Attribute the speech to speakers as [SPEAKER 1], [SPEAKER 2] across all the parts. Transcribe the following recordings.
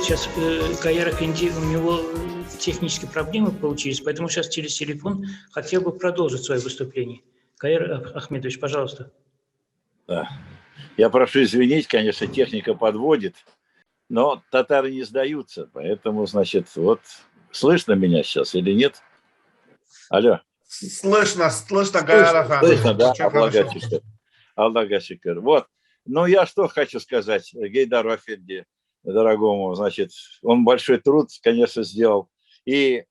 [SPEAKER 1] сейчас Каир Эфенди, у него технические проблемы получились, поэтому сейчас через телефон хотел бы продолжить свое выступление. Каир Ахмедович, пожалуйста.
[SPEAKER 2] Да. Я прошу извинить, конечно, техника подводит, но татары не сдаются, поэтому, значит, вот слышно меня сейчас или нет? Алло.
[SPEAKER 3] Слышно, Каир Ахмедович.
[SPEAKER 2] Слышно, да, Аллах шикар. Вот. Ну, я что хочу сказать Гейдару Эфенди, дорогому, значит, он большой труд, конечно, сделал. И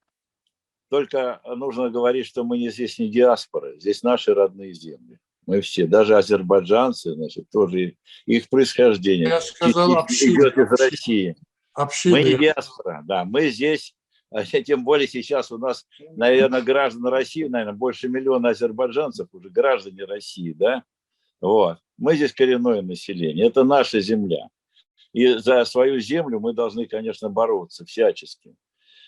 [SPEAKER 2] только нужно говорить, что мы здесь не диаспора, здесь наши родные земли. Мы все, даже азербайджанцы, значит, тоже их происхождение идет из России. Мы не диаспора, да, мы здесь, тем более сейчас у нас, наверное, граждан России, наверное, больше миллиона азербайджанцев уже граждане России, да, вот. Мы здесь коренное население, это наша земля. И за свою землю мы должны, конечно, бороться всячески.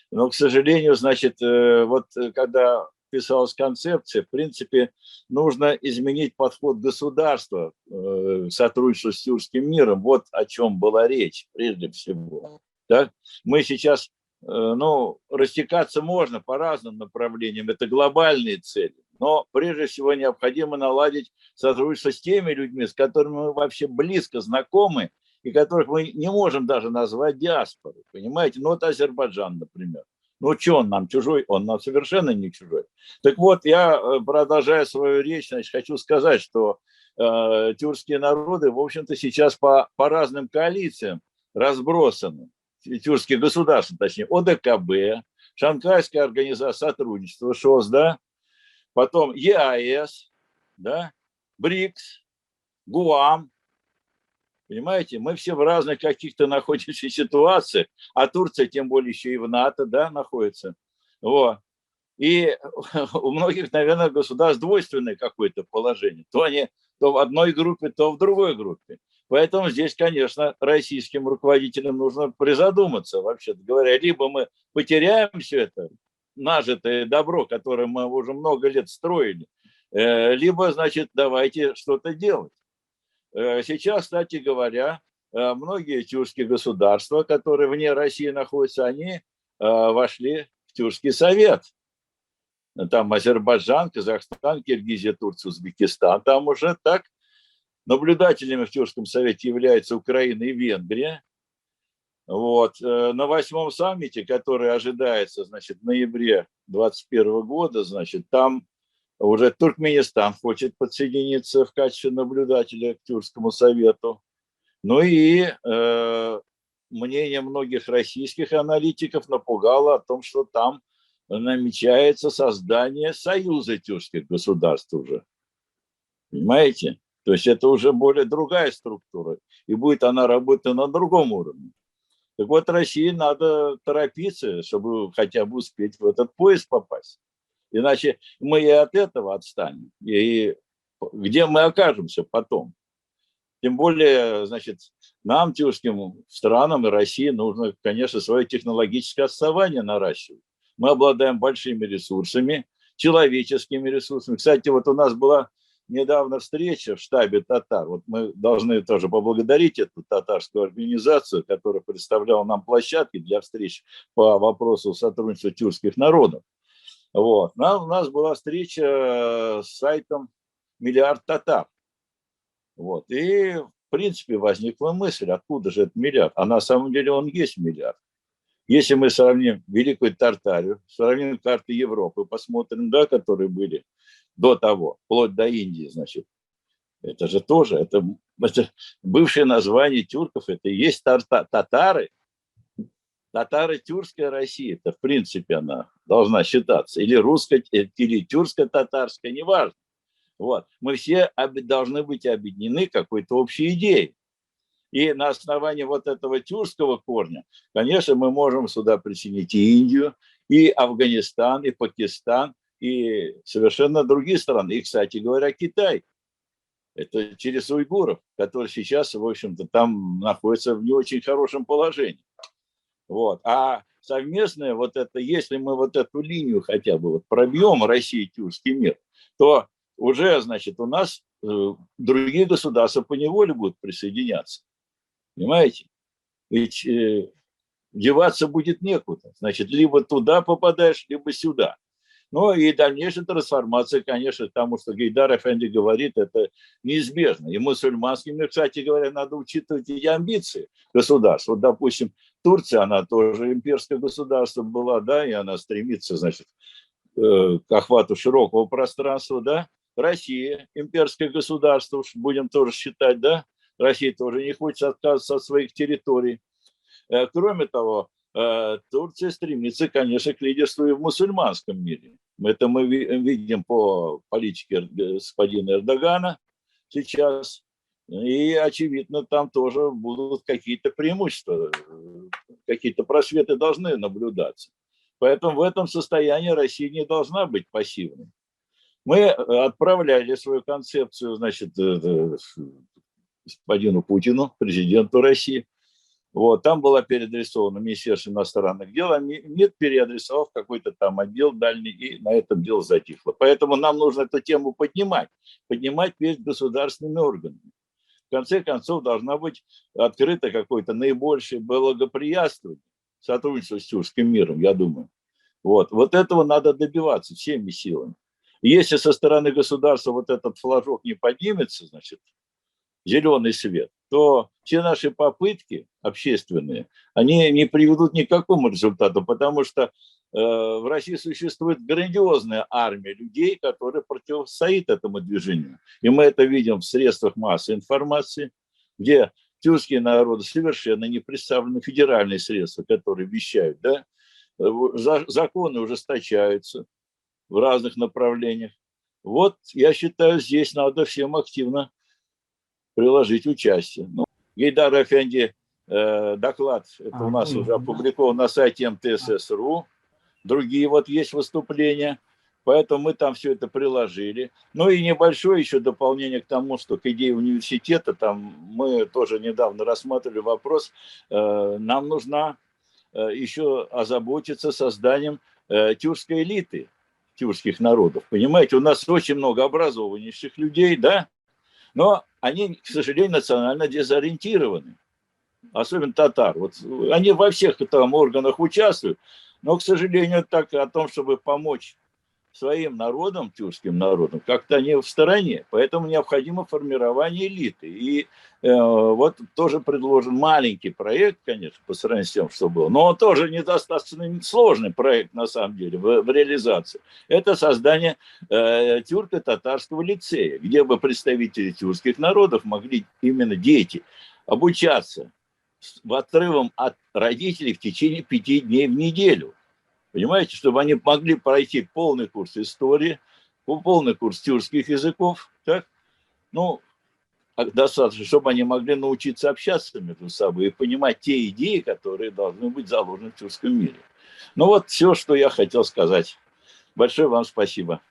[SPEAKER 2] Но, к сожалению, значит, вот когда писалась концепция, в принципе, нужно изменить подход государства к сотрудничеству с тюркским миром. Вот о чем была речь, прежде всего. Так? Мы сейчас, ну, растекаться можно по разным направлениям, это глобальные цели. Но прежде всего необходимо наладить сотрудничество с теми людьми, с которыми мы вообще близко знакомы, и которых мы не можем даже назвать диаспорой, понимаете? Ну, вот Азербайджан, например. Ну, что он нам чужой? Он нам совершенно не чужой. Так вот, я, продолжая свою речь, значит, хочу сказать, что тюркские народы, в общем-то, сейчас по разным коалициям разбросаны. Тюркские государства, точнее, ОДКБ, Шанхайская организация сотрудничества, ШОС, да? Потом ЕАЭС, да? БРИКС, ГУАМ. Понимаете, мы все в разных каких-то находимся ситуациях, а Турция тем более еще и в НАТО, да, находится. Вот. И у многих, наверное, государств двойственное какое-то положение. То они то в одной группе, то в другой группе. Поэтому здесь, конечно, российским руководителям нужно призадуматься, вообще-то говоря. Либо мы потеряем все это нажитое добро, которое мы уже много лет строили, либо, значит, давайте что-то делать. Сейчас, кстати говоря, многие тюркские государства, которые вне России находятся, они вошли в Тюркский совет. Там Азербайджан, Казахстан, Киргизия, Турция, Узбекистан. Там уже так наблюдателями в Тюркском совете являются Украина и Венгрия. Вот. На 8-м саммите, который ожидается, значит, в ноябре 2021 года, значит, там уже Туркменистан хочет подсоединиться в качестве наблюдателя к Тюркскому совету. Ну и мнение многих российских аналитиков напугало о том, что там намечается создание союза тюркских государств уже. Понимаете? То есть это уже более другая структура. И будет она работать на другом уровне. Так вот, России надо торопиться, чтобы хотя бы успеть в этот поезд попасть. Иначе мы и от этого отстанем. И где мы окажемся потом? Тем более, значит, нам, тюркским странам и России, нужно, конечно, свое технологическое отставание наращивать. Мы обладаем большими ресурсами, человеческими ресурсами. Кстати, вот у нас была недавно встреча в штабе татар. Вот мы должны тоже поблагодарить эту татарскую организацию, которая представляла нам площадки для встреч по вопросу сотрудничества тюркских народов. Вот. У нас была встреча с сайтом «Миллиард татар». Вот. И, в принципе, возникла мысль, откуда же этот миллиард? А на самом деле он есть миллиард. Если мы сравним Великую Тартарию, сравним карты Европы, посмотрим, да, которые были до того, вплоть до Индии, значит, это же тоже, это бывшее название тюрков, это и есть татары. Татаро-тюркская Россия, это в принципе она должна считаться, или русская, или тюркско-татарская, неважно. Вот. Мы все должны быть объединены какой-то общей идеей. И на основании вот этого тюркского корня, конечно, мы можем сюда присоединить и Индию, и Афганистан, и Пакистан, и совершенно другие страны. И, кстати говоря, Китай. Это через уйгуров, которые сейчас, в общем-то, там находятся в не очень хорошем положении. Вот. А совместное вот это, если мы вот эту линию хотя бы вот пробьем, Россия и тюркский мир, то уже, значит, у нас другие государства поневоле будут присоединяться. Понимаете? Ведь деваться будет некуда. Значит, либо туда попадаешь, либо сюда. Ну и дальнейшая трансформация, конечно, тому, что Гейдар Эфенди говорит, это неизбежно. И мусульманским, кстати говоря, надо учитывать эти амбиции государств. Вот, допустим, Турция, она тоже имперское государство была, да, и она стремится, значит, к охвату широкого пространства, да. Россия, имперское государство, будем тоже считать, да. Россия тоже не хочет отказываться от своих территорий. Кроме того, Турция стремится, конечно, к лидерству и в мусульманском мире. Это мы видим по политике господина Эрдогана сейчас. И, очевидно, там тоже будут какие-то преимущества, какие-то просветы должны наблюдаться. Поэтому в этом состоянии Россия не должна быть пассивной. Мы отправляли свою концепцию, значит, господину Путину, президенту России. Вот, там была переадресована Министерство иностранных дел, а МИД переадресовал в какой-то там отдел дальний, и на этом дело затихло. Поэтому нам нужно эту тему поднимать перед государственными органами. В конце концов, должна быть открыто какое-то наибольшее благоприятствование, сотрудничество с тюркским миром, я думаю. Вот этого надо добиваться всеми силами. Если со стороны государства вот этот флажок не поднимется, значит, зеленый свет, то все наши попытки общественные, они не приведут ни к какому результату, потому что в России существует грандиозная армия людей, которые противостоит этому движению. И мы это видим в средствах массовой информации, где тюркские народы совершенно не представлены, федеральные средства, которые вещают, да? Законы ужесточаются в разных направлениях. Вот, я считаю, здесь надо всем активно приложить участие. Ну, Гейдар Эфенди доклад, это у нас уже опубликован на сайте МТСС.ру. Другие вот есть выступления, поэтому мы там все это приложили. Ну и небольшое еще дополнение к тому, что к идее университета, там мы тоже недавно рассматривали вопрос, нам нужно еще озаботиться созданием тюркской элиты, тюркских народов. Понимаете, у нас очень много образованнейших людей, да, но они, к сожалению, национально дезориентированы, особенно татар. Вот они во всех там органах участвуют, но, к сожалению, так о том, чтобы помочь своим народам, тюркским народам, как-то они в стороне. Поэтому необходимо формирование элиты. И вот тоже предложен маленький проект, конечно, по сравнению с тем, что было, но он тоже недостаточно сложный проект, на самом деле, в реализации. Это создание тюрко-татарского лицея, где бы представители тюркских народов могли, именно дети, обучаться в отрывом от родителей в течение 5 дней в неделю. Понимаете, чтобы они могли пройти полный курс истории, полный курс тюркских языков, так? Ну, достаточно, чтобы они могли научиться общаться между собой и понимать те идеи, которые должны быть заложены в тюркском мире. Ну вот все, что я хотел сказать. Большое вам спасибо.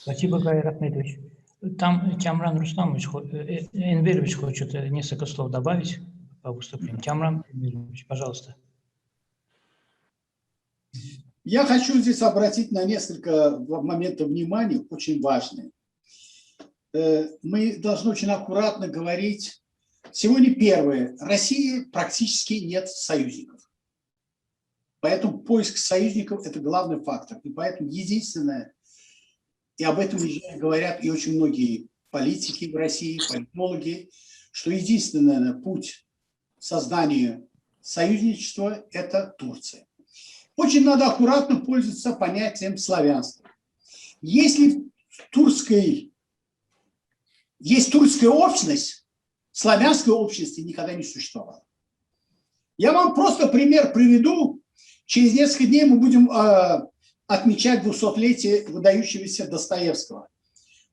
[SPEAKER 1] Спасибо, Гайдар Ахмедович. Там Тямран Рустамович, Энверович хочет несколько слов добавить по выступлению. Тямран Энверович, пожалуйста.
[SPEAKER 4] Я хочу здесь обратить на несколько моментов внимания, очень важные. Мы должны очень аккуратно говорить. Сегодня первое. России практически нет союзников. Поэтому поиск союзников – это главный фактор. И поэтому единственное, и об этом говорят и очень многие политики в России, политологи, что единственный путь создания союзничества – это Турция. Очень надо аккуратно пользоваться понятием славянства. Если есть турецкая общность, славянской общности никогда не существовало. Я вам просто пример приведу. Через несколько дней мы будем отмечать 200-летие выдающегося Достоевского.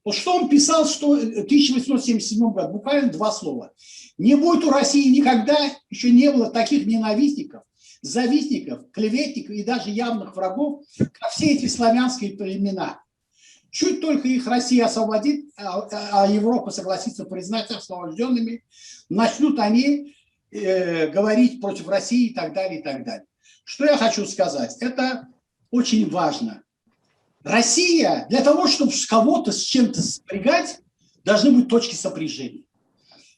[SPEAKER 4] Вот что он писал, что в 1877 году, буквально 2 слова. Не будет у России никогда, еще не было таких ненавистников, завистников, клеветников и даже явных врагов, как все эти славянские племена. Чуть только их Россия освободит, а Европа согласится признать освобожденными, начнут они говорить против России и так далее, и так далее. Что я хочу сказать? Это очень важно. Россия, для того, чтобы кого-то с чем-то сопрягать, должны быть точки сопряжения.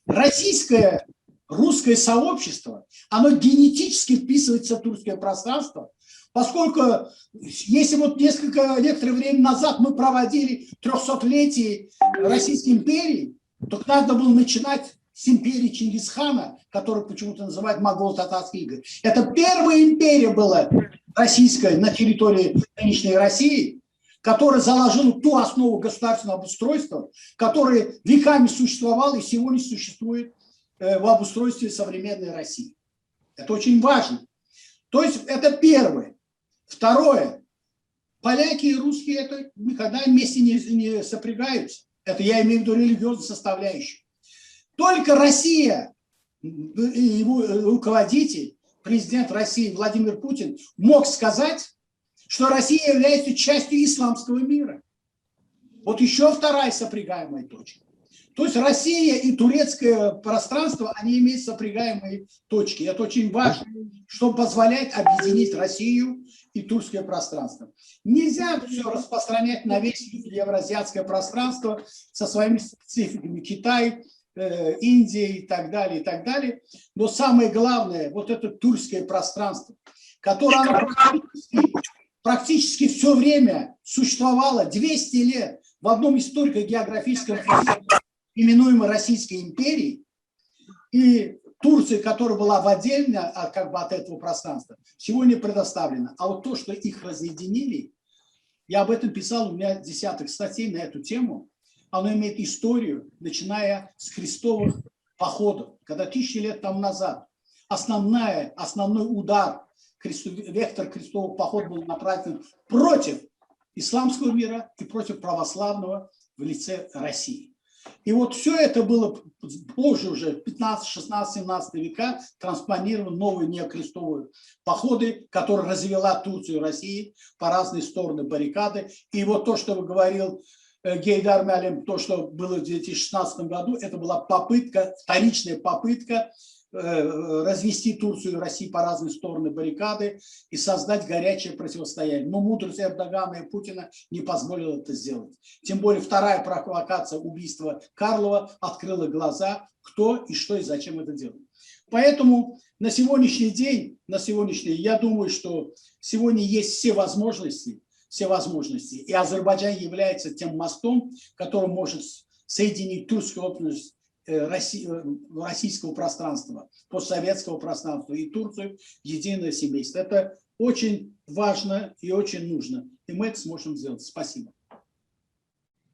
[SPEAKER 4] Российская русское сообщество, оно генетически вписывается в тюркское пространство, поскольку если вот некоторое время назад мы проводили 300-летие Российской империи, то надо было начинать с империи Чингисхана, которую почему-то называют Моголо-Татарской игры. Это первая империя была российская на территории нынешней России, которая заложила ту основу государственного обустройства, которая веками существовала и сегодня существует в обустройстве современной России. Это очень важно. То есть это первое. Второе. Поляки и русские это никогда вместе не сопрягаются. Это я имею в виду религиозную составляющую. Только Россия и его руководитель, президент России Владимир Путин, мог сказать, что Россия является частью исламского мира. Вот еще вторая сопрягаемая точка. То есть Россия и турецкое пространство, они имеют сопрягаемые точки. Это очень важно, что позволяет объединить Россию и турецкое пространство. Нельзя все распространять на весь евразиатское пространство со своими спецификами. Китай, Индия и так далее, и так далее. Но самое главное, вот это турецкое пространство, которое практически все время существовало 200 лет в одном историко-географическом пространстве, именуемой Российской империи, и Турция, которая была в отдельно от этого пространства, сегодня предоставлена. А вот то, что их разъединили, я об этом писал, у меня десяток статей на эту тему, оно имеет историю, начиная с крестовых походов, когда 1000 лет тому назад основной удар, вектор крестового похода был направлен против исламского мира и против православного в лице России. И вот все это было позже уже, 15, 16, 17 века, транспонировано в новые неокрестовые походы, которые развела Турцию и Россию по разные стороны баррикады. И вот то, что говорил Гейдар Мялим, то, что было в 2016 году, это была попытка, вторичная попытка развести Турцию и Россию по разные стороны баррикады и создать горячее противостояние. Но мудрость Эрдогана и Путина не позволила это сделать. Тем более вторая провокация убийства Карлова открыла глаза, кто и что и зачем это делает. Поэтому на сегодняшний день, я думаю, что сегодня есть все возможности, и Азербайджан является тем мостом, который может соединить тюркскую общность российского пространства, постсоветского пространства и Турцию в единое семейство. Это очень важно и очень нужно. И мы это сможем сделать. Спасибо.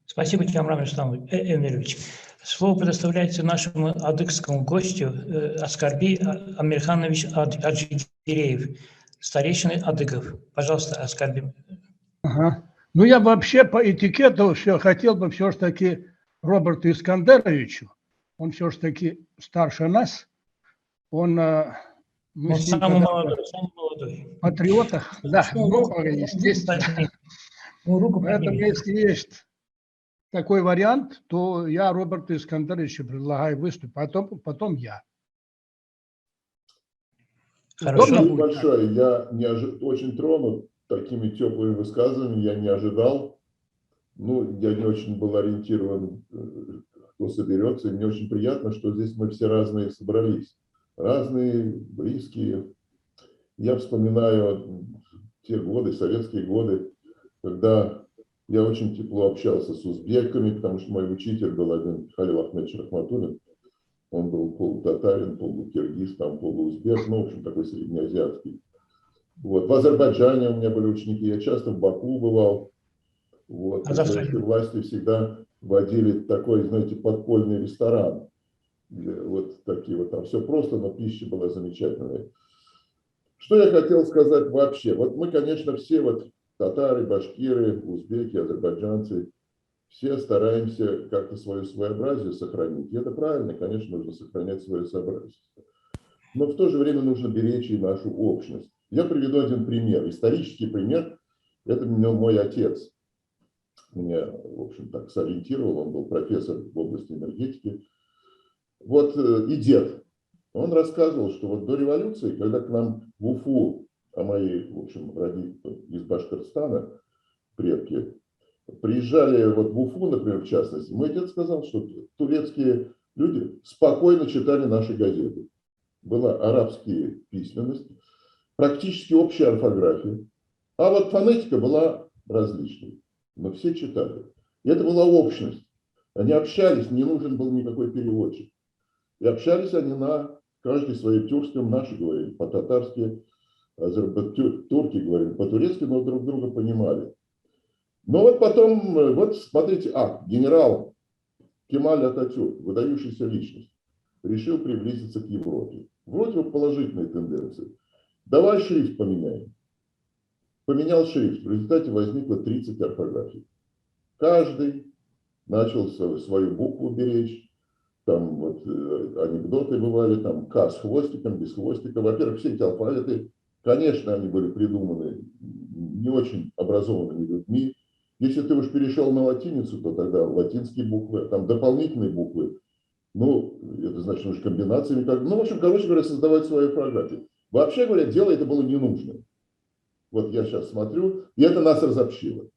[SPEAKER 1] Спасибо, Камран Эмирович. Слово предоставляется нашему адыгскому гостю Аскарби Амирханович Аджидереев, старейшина адыгов. Пожалуйста, Аскарби.
[SPEAKER 5] Ага. Ну, я вообще по этикету хотел бы все-таки Роберту Искандеровичу, он все-таки старше нас, он
[SPEAKER 1] самый молодой.
[SPEAKER 5] В патриотах, да, естественно. Поэтому, если есть такой вариант, то я Роберту Искандеровичу предлагаю выступить, потом я.
[SPEAKER 6] Спасибо большое. Я очень тронут такими теплыми высказываниями, я не ожидал. Ну, я не очень был ориентирован, кто соберется, и мне очень приятно, что здесь мы все разные собрались. Разные, близкие. Я вспоминаю те годы, советские годы, когда я очень тепло общался с узбеками, потому что мой учитель был один, Халил Ахмедович Рахматуллин. Он был полутатарин, полукиргиз, полуузбек, ну, в общем, такой среднеазиатский. Вот. В Азербайджане у меня были ученики, я часто в Баку бывал. Вот. Власти всегда водили такой, знаете, подпольный ресторан. Вот такие вот, там все просто, но пища была замечательная. Что я хотел сказать вообще? Вот мы, конечно, все вот татары, башкиры, узбеки, азербайджанцы, все стараемся как-то свое своеобразие сохранить. И это правильно, конечно, нужно сохранять свое своеобразие. Но в то же время нужно беречь и нашу общность. Я приведу один пример, исторический пример. Это мой отец. Меня, в общем, так сориентировал, он был профессор в области энергетики. Вот и дед. Он рассказывал, что вот до революции, когда к нам в Уфу, а мои, в общем, родители из Башкортостана, предки, приезжали вот в Уфу, например, в частности, мой дед сказал, что турецкие люди спокойно читали наши газеты. Была арабская письменность, практически общая орфография, а вот фонетика была различной. Но все читали. И это была общность. Они общались, не нужен был никакой переводчик. И общались они на каждый своем тюркском, наши говорили по-татарски, турки говорили по-турецки, но друг друга понимали. Но вот потом, вот смотрите, генерал Кемаль Ататюрк, выдающаяся личность, решил приблизиться к Европе. Вроде бы положительные тенденции. Давай шрифт поменяем. Поменял шрифт. В результате возникло 30 орфографий. Каждый начал свою букву беречь. Там вот анекдоты бывали, там К с хвостиком, без хвостика. Во-первых, все эти алфавиты, конечно, они были придуманы не очень образованными людьми. Если ты уж перешел на латиницу, то тогда латинские буквы, там дополнительные буквы. Ну, это значит, уже комбинациями. Ну, в общем, короче говоря, создавать свою орфографию. Вообще говоря, дело это было не нужно. Вот я сейчас смотрю, и это нас разобщило.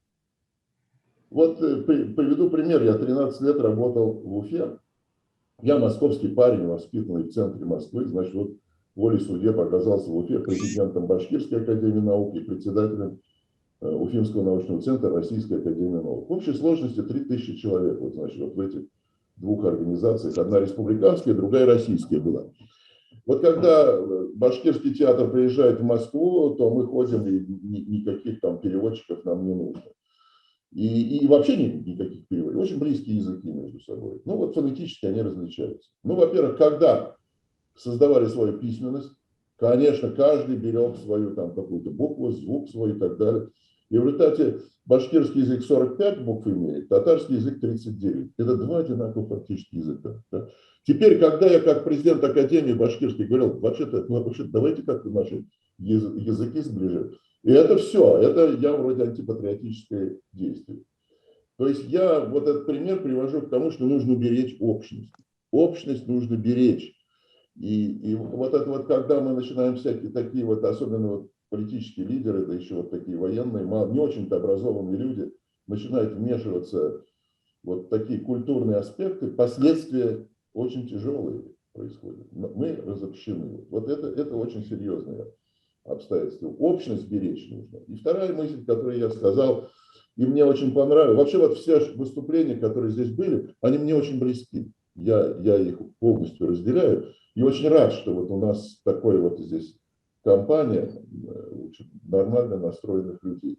[SPEAKER 6] Вот приведу пример. Я 13 лет работал в Уфе. Я московский парень, воспитанный в центре Москвы. Значит, вот волей судеб оказался в Уфе президентом Башкирской академии наук и председателем Уфимского научного центра Российской академии наук. В общей сложности 3000 человек. Вот, значит, вот в этих двух организациях. Одна республиканская, другая российская была. Вот когда Башкирский театр приезжает в Москву, то мы ходим, и никаких там переводчиков нам не нужно. И вообще никаких переводов. Очень близкие языки между собой. Ну вот фонетически они различаются. Ну, во-первых, когда создавали свою письменность, конечно, каждый берет свою там какую-то букву, звук свой и так далее. И в результате башкирский язык 45 букв имеет, татарский язык 39. Это два одинаковых фактически языка. Да? Теперь, когда я как президент Академии башкирской говорил, вообще-то давайте как-то наши языки сближать. И это все, это я вроде антипатриотическое действие. То есть я вот этот пример привожу к тому, что нужно беречь общность. Общность нужно беречь. И вот это вот, когда мы начинаем всякие такие вот, особенно вот политические лидеры, да еще вот такие военные, не очень-то образованные люди, начинают вмешиваться в вот такие культурные аспекты, последствия очень тяжелые происходят. Мы разобщены. Вот это очень серьезное обстоятельства. Общность беречь нужно. И вторая мысль, которую я сказал, и мне очень понравилось. Вообще вот все выступления, которые здесь были, они мне очень близки. Я их полностью разделяю. И очень рад, что вот у нас такой вот здесь компания нормально настроенных людей.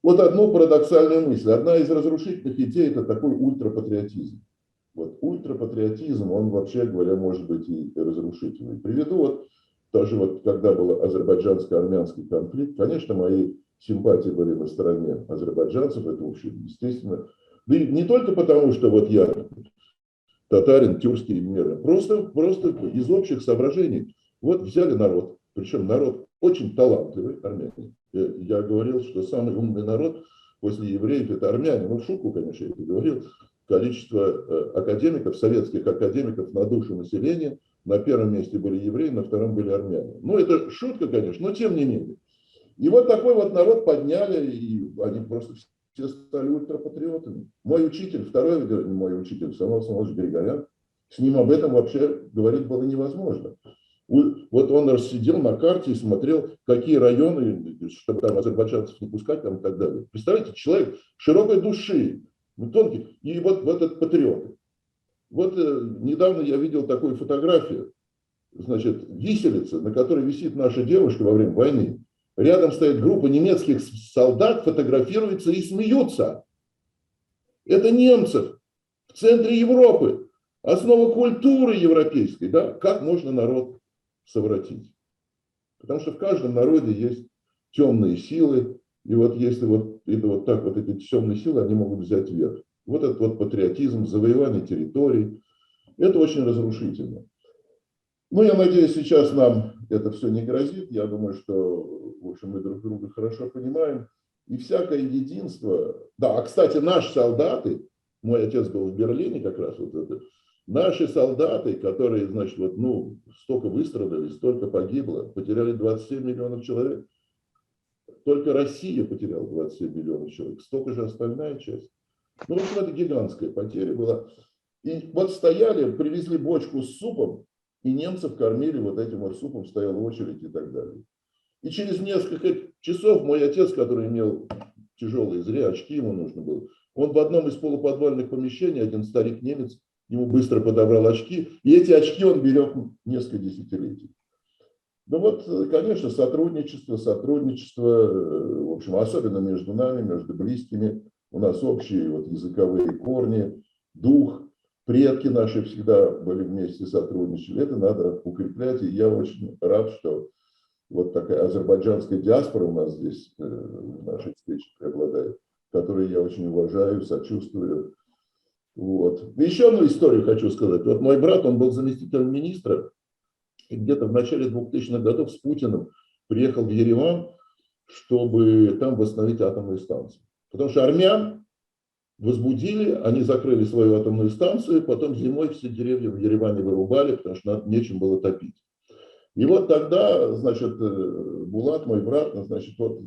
[SPEAKER 6] Вот одну парадоксальную мысль. Одна из разрушительных идей – это такой ультрапатриотизм. Вот ультрапатриотизм, он вообще говоря, может быть и разрушительный. Приведу вот даже вот когда был азербайджанско-армянский конфликт, конечно, мои симпатии были на стороне азербайджанцев, это вообще естественно. Да и не только потому, что вот я татарин, тюркский мир, просто из общих соображений. Вот взяли народ, причем народ очень талантливый, армяне. Я говорил, что самый умный народ после евреев это армяне. Ну, в шутку, конечно, я это говорил. Количество академиков, советских академиков на душу населения. На первом месте были евреи, на втором были армяне. Ну, это шутка, конечно, но тем не менее. И вот такой вот народ подняли, и они просто все стали ультрапатриотами. Мой учитель, второй мой учитель, Самуил Самуилович Григорян, с ним об этом вообще говорить было невозможно. Вот он рассидел на карте и смотрел, какие районы, чтобы там азербайджанцев не пускать там, и так далее. Представляете, человек широкой души, тонкий, и вот этот патриот. Вот недавно я видел такую фотографию, значит, виселица, на которой висит наша девушка во время войны. Рядом стоит группа немецких солдат, фотографируются и смеются. Это немцев в центре Европы. Основа культуры европейской. Да? Как можно народ совратить? Потому что в каждом народе есть темные силы. И вот если вот это вот так вот эти темные силы, они могут взять верх. Вот этот вот патриотизм, завоевание территорий, это очень разрушительно. Ну, я надеюсь, сейчас нам это все не грозит. Я думаю, что, в общем, мы друг друга хорошо понимаем. И всякое единство... Да, а, кстати, наши солдаты, мой отец был в Берлине как раз, вот это, наши солдаты, которые, значит, вот, ну, столько выстрадали, столько погибло, потеряли 27 миллионов человек. Только Россия потеряла 27 миллионов человек, столько же остальная часть. Ну, в общем, это гигантская потеря была. И вот стояли, привезли бочку с супом, и немцев кормили вот этим вот супом, стояла очередь и так далее. И через несколько часов мой отец, который имел тяжелые зря, очки ему нужно было, он в одном из полуподвальных помещений, один старик немец, ему быстро подобрал очки, и эти очки он берег несколько десятилетий. Ну вот, конечно, сотрудничество, в общем, особенно между нами, между близкими, у нас общие вот языковые корни, дух, предки наши всегда были вместе, сотрудничали, это надо укреплять, и я очень рад, что вот такая азербайджанская диаспора у нас здесь в нашей встрече преобладает, которую я очень уважаю, сочувствую. Вот. Еще одну историю хочу сказать. Вот мой брат, он был заместителем министра, и где-то в начале 2000-х годов с Путиным приехал в Ереван, чтобы там восстановить атомную станцию. Потому что армян возбудили, они закрыли свою атомную станцию, потом зимой все деревья в Ереване вырубали, потому что нечем было топить. И вот тогда, значит, Булат, мой брат, значит, вот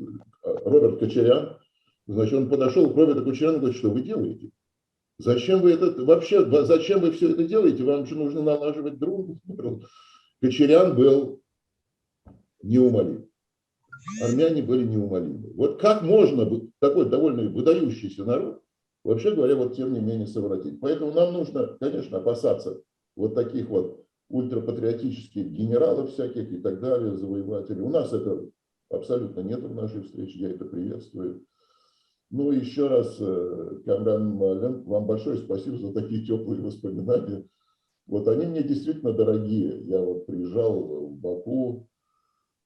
[SPEAKER 6] Роберт Кочарян, значит, он подошел к Роберту Кочаряну и говорит, что вы делаете? Зачем вы это вообще, зачем вы все это делаете? Вам же нужно налаживать дружбу. Кочарян был неумолим. Армяне были неумолимы. Вот как можно такой довольно выдающийся народ, вообще говоря, вот тем не менее совратить. Поэтому нам нужно, конечно, опасаться вот таких вот ультрапатриотических генералов всяких и так далее, завоевателей. У нас это абсолютно нет в нашей встрече, я это приветствую. Ну, еще раз, Камран Малем, вам большое спасибо за такие теплые воспоминания. Вот они мне действительно дорогие. Я вот приезжал в Баку,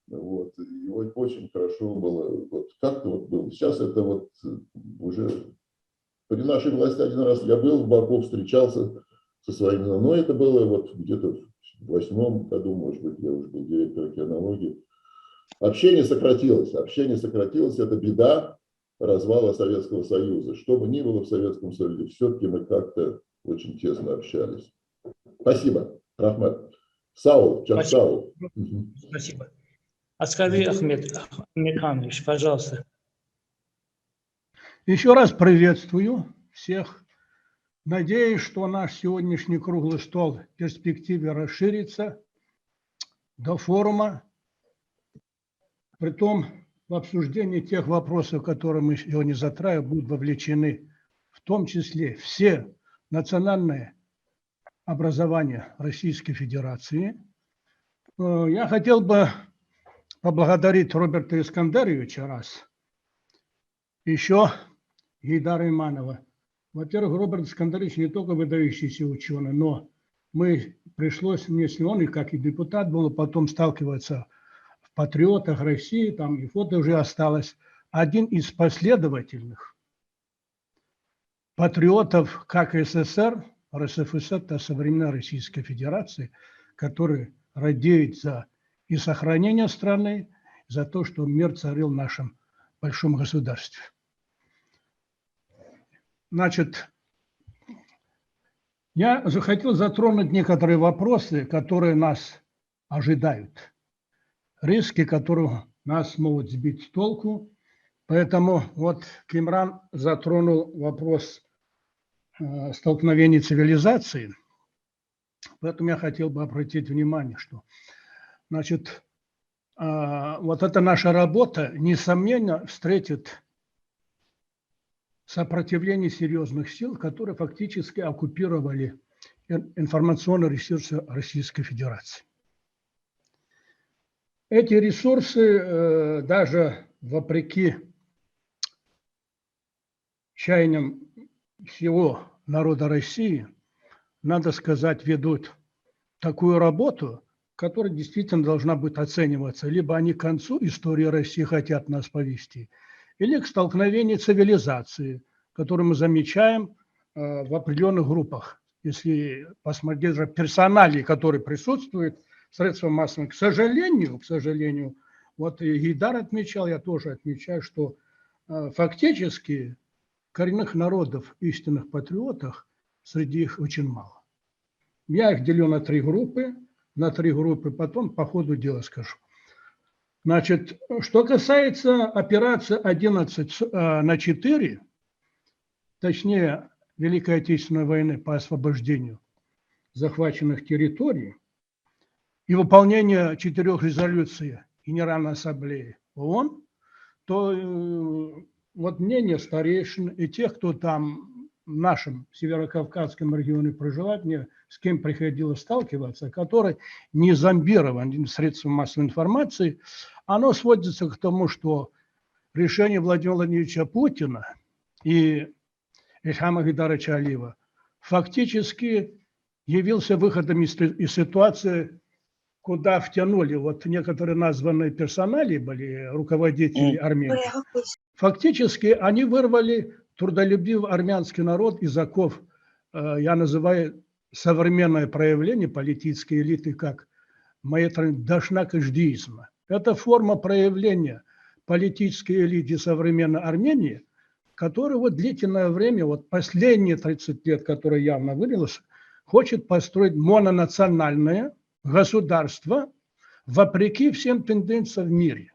[SPEAKER 6] вот, и вот очень хорошо было. Вот как-то вот было. Сейчас это вот уже при нашей власти один раз я был в Баку, встречался со своими, но это было вот где-то в 2008 году, может быть, я уже был директором океанологии. Общение сократилось, это беда развала Советского Союза. Что бы ни было в Советском Союзе, все-таки мы как-то очень тесно общались. Спасибо, Рахмат. Саул, Чаксаул.
[SPEAKER 1] Спасибо. Аскари Ахмед Михайлович, пожалуйста.
[SPEAKER 5] Еще раз приветствую всех. Надеюсь, что наш сегодняшний круглый стол в перспективе расширится до форума. Притом в обсуждении тех вопросов, которые мы сегодня затрагиваем, будут вовлечены в том числе все национальные образования Российской Федерации. Я хотел бы поблагодарить Роберта Искандаровича раз, еще Гейдара Иманова. Во-первых, Роберт Искандарович не только выдающийся ученый, но пришлось мне с ним, и как и депутат, было потом сталкиваться в «Патриотах России», там и фото уже осталось. Один из последовательных патриотов как СССР, РСФСР, то современной Российской Федерации, который радеет за и сохранение страны, за то, что мир царил в нашем большом государстве. Значит, я захотел затронуть некоторые вопросы, которые нас ожидают. Риски, которые нас могут сбить с толку. Поэтому вот Кимран затронул вопрос столкновений цивилизаций. Поэтому я хотел бы обратить внимание, что, значит, вот эта наша работа, несомненно, встретит сопротивление серьезных сил, которые фактически оккупировали информационные ресурсы Российской Федерации. Эти ресурсы, даже вопреки чаяниям всего народа России, надо сказать, ведут такую работу, которая действительно должна быть оцениваться. Либо они к концу истории России хотят нас повести, или к столкновению цивилизации, которую мы замечаем в определенных группах. Если посмотреть же персоналии, которые присутствуют в средствах массовой, к сожалению, вот и Гейдар отмечал, я тоже отмечаю, что фактически коренных народов, истинных патриотов, среди их очень мало. Я их делю на три группы, потом по ходу дела скажу. Значит, что касается операции 11/4, точнее Великой Отечественной войны по освобождению захваченных территорий и выполнение 4 резолюций Генеральной Ассамблеи ООН, то вот мнение старейшин и тех, кто там в нашем северокавказском регионе проживает, мне с кем приходилось сталкиваться, который не зомбирован средством массовой информации, оно сводится к тому, что решение Владимира Владимировича Путина и Ильхама Гайдаровича Алиева фактически явился выходом из ситуации, куда втянули вот некоторые названные персонали были руководители Армении. Фактически они вырвали трудолюбивый армянский народ из оков, я называю современное проявление политической элиты как дашнак-иждиизма. Это форма проявления политической элиты современной Армении, которая вот длительное время, вот последние 30 лет, которые явно вылилось, хочет построить мононациональное государство вопреки всем тенденциям в мире.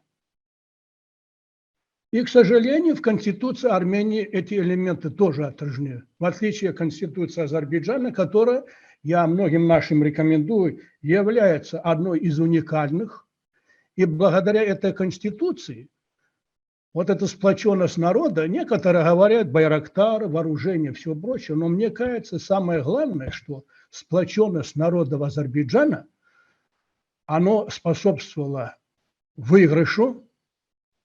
[SPEAKER 5] И, к сожалению, в Конституции Армении эти элементы тоже отражены. В отличие от Конституции Азербайджана, которая, я многим нашим рекомендую, является одной из уникальных. И благодаря этой Конституции, вот эта сплоченность народа, некоторые говорят, байрактар, вооружение, все прочее, но мне кажется, самое главное, что сплоченность народа в Азербайджане, оно способствовало выигрышу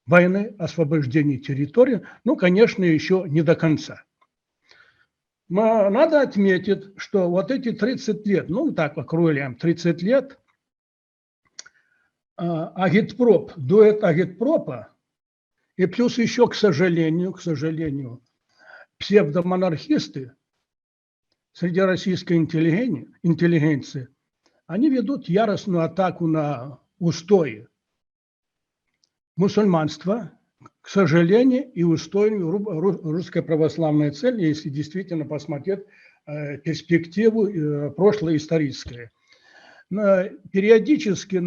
[SPEAKER 5] войны, освобождению территории, ну, конечно, еще не до конца. Но надо отметить, что вот эти 30 лет, ну, так округляем, 30 лет, агитпроп, дуэт агитпропа, и плюс еще, к сожалению, псевдомонархисты среди российской интеллигенции, они ведут яростную атаку на устои мусульманства, к сожалению, и устои русской православной церкви, если действительно посмотреть перспективу прошлое историческое. Периодически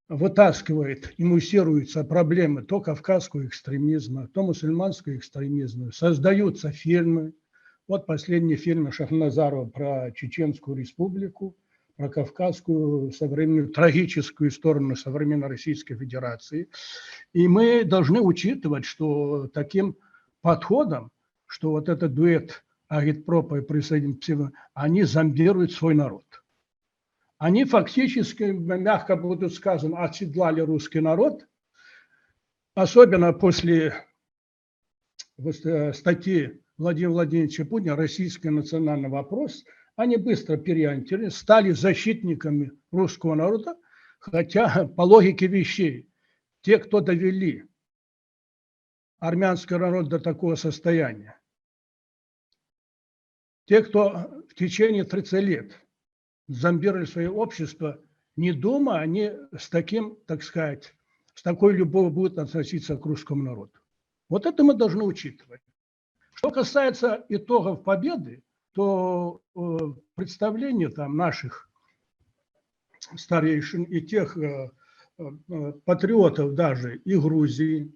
[SPEAKER 5] вытаскивает и муссируются проблемы то кавказского экстремизма, то мусульманского экстремизма. Создаются фильмы. Вот последний фильм Шахназарова про Чеченскую республику, про кавказскую современную, трагическую сторону современной Российской Федерации. И мы должны учитывать, что таким подходом, что вот этот дуэт агитпропа и присоединения, они зомбируют свой народ. Они фактически, мягко будет сказано, оседлали русский народ, особенно после статьи Владимира Владимировича Путина «Российский национальный вопрос», они быстро переориентировались, стали защитниками русского народа, хотя по логике вещей, те, кто довели армянский народ до такого состояния, те, кто в течение 30 лет зомбировали свое общество, не думая, они с таким, так сказать, с такой любовью будут относиться к русскому народу. Вот это мы должны учитывать. Что касается итогов победы, то представление там наших старейшин и тех патриотов даже и Грузии,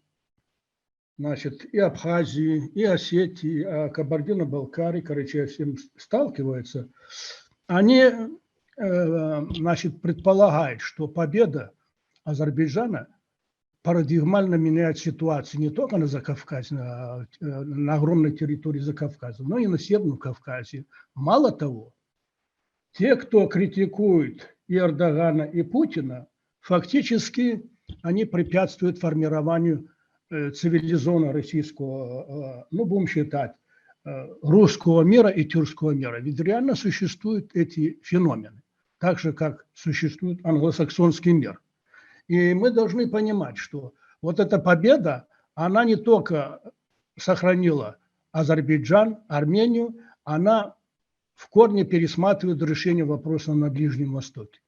[SPEAKER 5] значит, и Абхазии, и Осетии, Кабардино-Балкарии, короче, всем сталкиваются, они, значит, предполагают, что победа Азербайджана парадигмально меняет ситуацию не только на Закавказье, на огромной территории Закавказья, но и на Северном Кавказе. Мало того, те, кто критикует и Эрдогана, и Путина, фактически они препятствуют формированию цивилизованного российского, ну, будем считать, русского мира и тюркского мира. Ведь реально существуют эти феномены, так же, как существует англосаксонский мир. И мы должны понимать, что вот эта победа, она не только сохранила Азербайджан, Армению, она в корне пересматривает решение вопроса на Ближнем Востоке.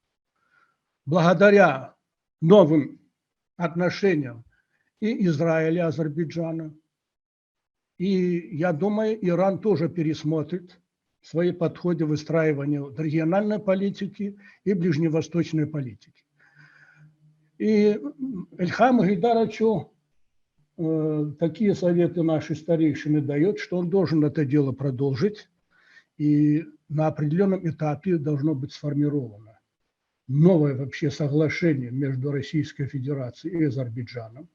[SPEAKER 5] Благодаря новым отношениям и Израиля, и Азербайджана, и, я думаю, Иран тоже пересмотрит свои подходы в выстраиванию региональной политики и ближневосточной политики. И Ильхаму Гайдаровичу такие советы наши старейшины дают, что он должен это дело продолжить, и на определенном этапе должно быть сформировано новое вообще соглашение между Российской Федерацией и Азербайджаном,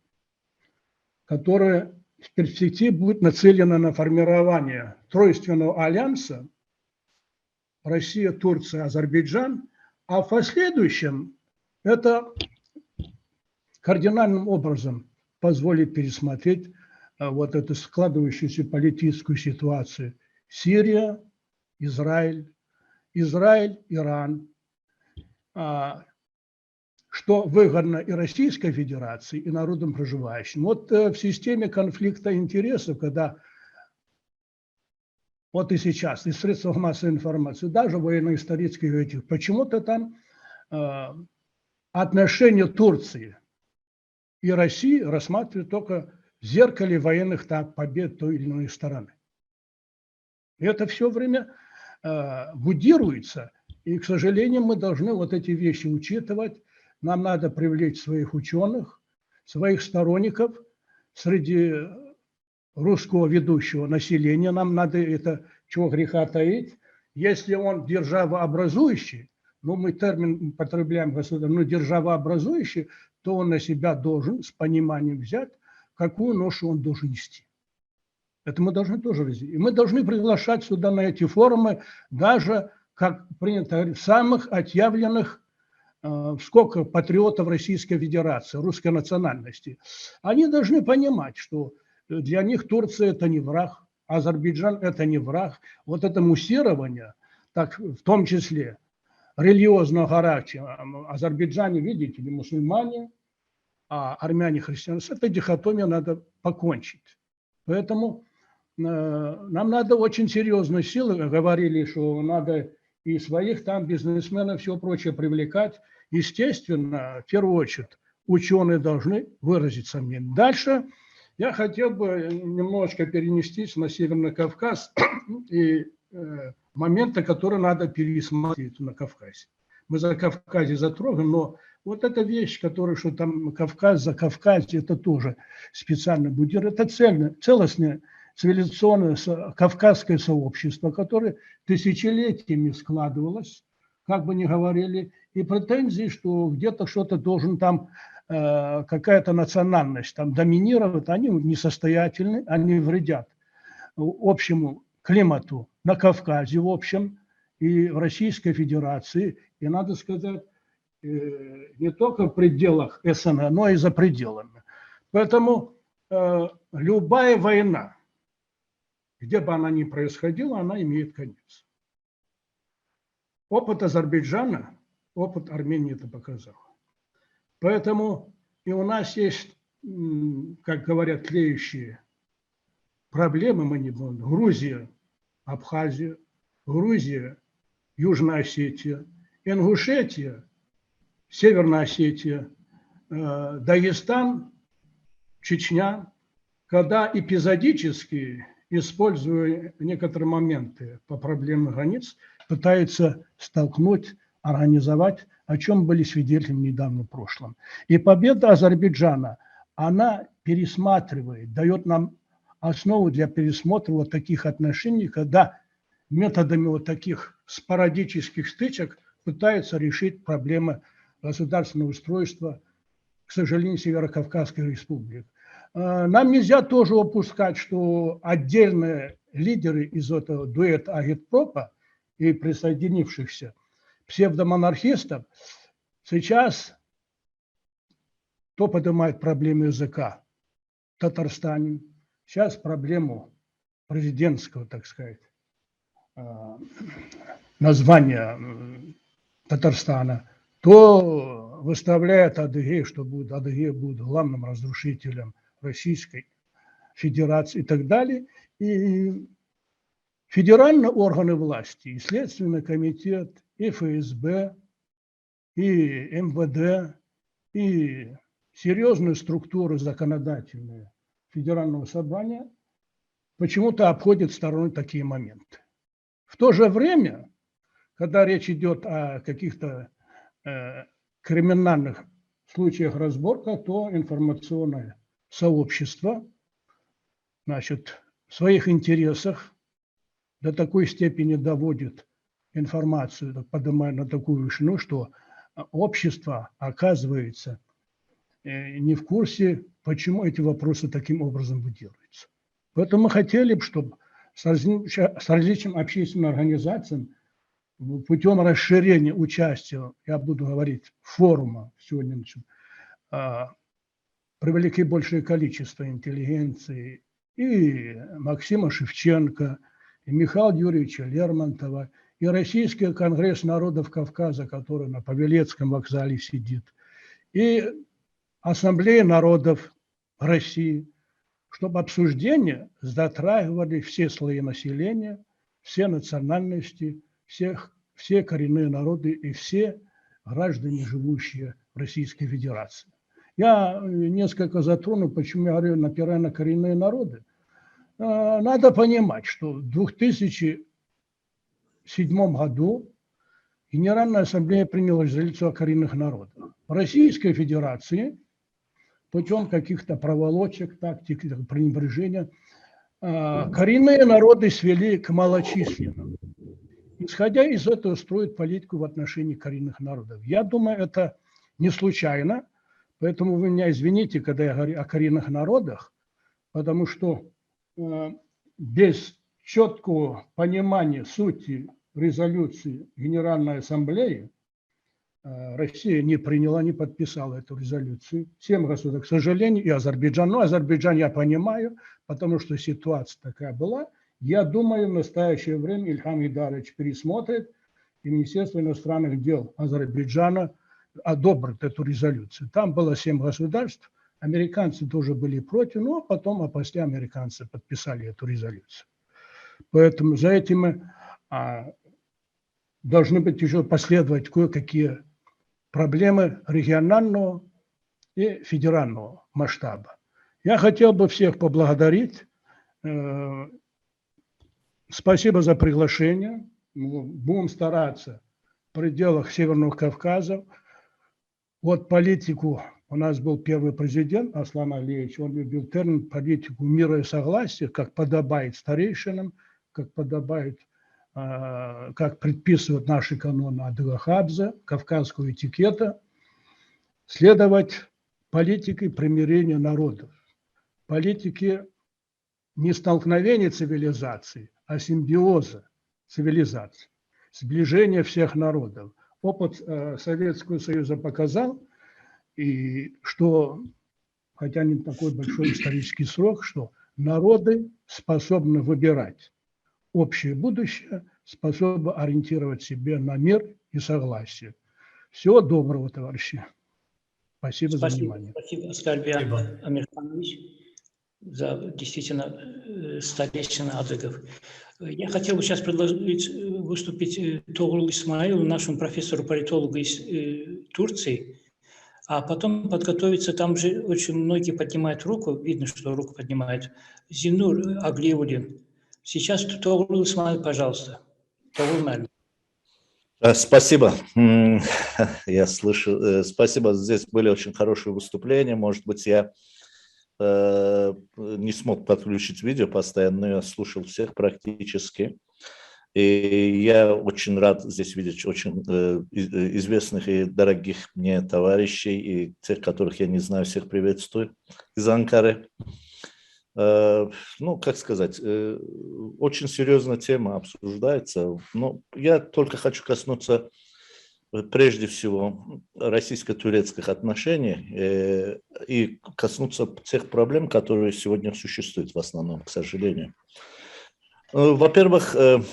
[SPEAKER 5] которое в перспективе будет нацелено на формирование тройственного альянса Россия, Турция, Азербайджан, а в последующем это кардинальным образом позволит пересмотреть вот эту складывающуюся политическую ситуацию. Сирия, Израиль, Иран, что выгодно и Российской Федерации, и народам проживающим. Вот в системе конфликта интересов, когда вот и сейчас, и средства массовой информации, даже военно-исторических этих, почему-то там отношения Турции и России рассматривают только в зеркале военных побед той или иной стороны. И это все время будируется, и, к сожалению, мы должны вот эти вещи учитывать. Нам надо привлечь своих ученых, своих сторонников среди русского ведущего населения. Нам надо это, чего греха таить. Если он державообразующий, ну мы термин потребляем государство, но державообразующий, то он на себя должен с пониманием взять, какую ношу он должен нести. Это мы должны тоже разделить. И мы должны приглашать сюда на эти форумы даже, как принято говорить, самых отъявленных сколько патриотов Российской Федерации, русской национальности. Они должны понимать, что для них Турция – это не враг, Азербайджан – это не враг. Вот это муссирование, так, в том числе религиозного характера. Азербайджане, видите ли, мусульмане, а армяне – христиане. С этой дихотомией надо покончить. Поэтому нам надо очень серьезные силы. Говорили, что надо и своих там бизнесменов, все прочее привлекать. Естественно, в первую очередь, ученые должны выразить сомнения. Дальше я хотел бы немножечко перенестись на Северный Кавказ и моменты, которые надо пересмотреть на Кавказе. Мы за Кавказе затрогаем, но вот эта вещь, которая, что там Кавказ, за Кавказе, это тоже специально будет. Это целостное цивилизационное кавказское сообщество, которое тысячелетиями складывалось, как бы ни говорили, и претензии, что где-то что-то должен там какая-то национальность там доминировать, они несостоятельны, они вредят общему климату на Кавказе в общем и в Российской Федерации, и надо сказать, не только в пределах СНГ, но и за пределами. Поэтому любая война, где бы она ни происходила, она имеет конец. Опыт Азербайджана, опыт Армении это показал. Поэтому и у нас есть, как говорят, тлеющие проблемы, мы не будем. Грузия, Абхазия, Грузия, Южная Осетия, Ингушетия, Северная Осетия, Дагестан, Чечня, когда эпизодически, используя некоторые моменты по проблеме границ, пытаются столкнуть, организовать, о чем были свидетелями недавно в прошлом. И победа Азербайджана, она пересматривает, дает нам основу для пересмотра вот таких отношений, когда методами вот таких спорадических стычек пытаются решить проблемы государственного устройства, к сожалению, Северо-Кавказской республики. Нам нельзя тоже упускать, что отдельные лидеры из этого дуэта агитпропа и присоединившихся псевдомонархистов сейчас то поднимает проблемы языка в Татарстане, сейчас проблему президентского, так сказать, названия Татарстана, то выставляет Адыгею, что Адыгея будет главным разрушителем Российской Федерации и так далее. И федеральные органы власти, и Следственный комитет, и ФСБ, и МВД, и серьезные структуры законодательные Федерального собрания почему-то обходят стороной такие моменты. В то же время, когда речь идет о каких-то криминальных случаях разборка, то информационная сообщество, значит, в своих интересах до такой степени доводит информацию, поднимая на такую вышину, что общество оказывается не в курсе, почему эти вопросы таким образом выделываются. Поэтому мы хотели бы, чтобы с различными общественными организациями путем расширения участия, я буду говорить, форума сегодняшнего, привлекли большее количество интеллигенции и Максима Шевченко, и Михаила Юрьевича Лермонтова, и Российский конгресс народов Кавказа, который на Павелецком вокзале сидит, и Ассамблея народов России, чтобы обсуждения затрагивали все слои населения, все национальности, все коренные народы и все граждане, живущие в Российской Федерации. Я несколько затрону, почему я говорю, напираю на коренные народы. Надо понимать, что в 2007 году Генеральная Ассамблея приняла резолюцию о коренных народах. В Российской Федерации путем каких-то проволочек, тактик, пренебрежения коренные народы свели к малочисленным. Исходя из этого, строят политику в отношении коренных народов. Я думаю, это не случайно, поэтому вы меня извините, когда я говорю о коренных народах, потому что без четкого понимания сути резолюции Генеральной Ассамблеи Россия не приняла, не подписала эту резолюцию. 7 государств, к сожалению, и Азербайджан. Но Азербайджан я понимаю, потому что ситуация такая была. Я думаю, в настоящее время Ильхам Гейдарович пересмотрит, и Министерство иностранных дел Азербайджана одобрит эту резолюцию. Там было 7 государств, американцы тоже были против, но потом, после американцы подписали эту резолюцию. Поэтому за этим должны быть еще последовать кое-какие проблемы регионального и федерального масштаба. Я хотел бы всех поблагодарить. Спасибо за приглашение. Будем стараться в пределах Северного Кавказа. Вот политику, у нас был первый президент Аслан Алиевич, он любил термин политику мира и согласия, как подобает старейшинам, как подобает, как предписывают наши каноны Адыга-Хабза, кавказского этикета, следовать политике примирения народов, политике не столкновения цивилизаций, а симбиоза цивилизаций, сближения всех народов. Опыт Советского Союза показал, и что, хотя не такой большой исторический срок, что народы способны выбирать общее будущее, способны ориентировать себя на мир и согласие. Всего доброго, товарищи. Спасибо за внимание.
[SPEAKER 1] Спасибо, Аскарбек Амирханович, за действительно старейшина адыгов. Я хотел бы сейчас предложить выступить Тогрул Исмаилу, нашему профессору-политологу из Турции, а потом подготовиться, там же очень многие поднимают руку, видно, что руку поднимают, Зинур Аглиулин. Сейчас Тогрул Исмаил, пожалуйста. Тогрул Исмаил.
[SPEAKER 7] Спасибо. Я слышал. Спасибо. Здесь были очень хорошие выступления. Может быть, я не смог подключить видео постоянно, но я слушал всех практически. И я очень рад здесь видеть очень известных и дорогих мне товарищей, и тех, которых я не знаю, всех приветствую из Анкары. Ну, как сказать, очень серьезная тема обсуждается. Но я только хочу коснуться прежде всего российско-турецких отношений и коснуться тех проблем, которые сегодня существуют в основном, к сожалению. Во-первых, в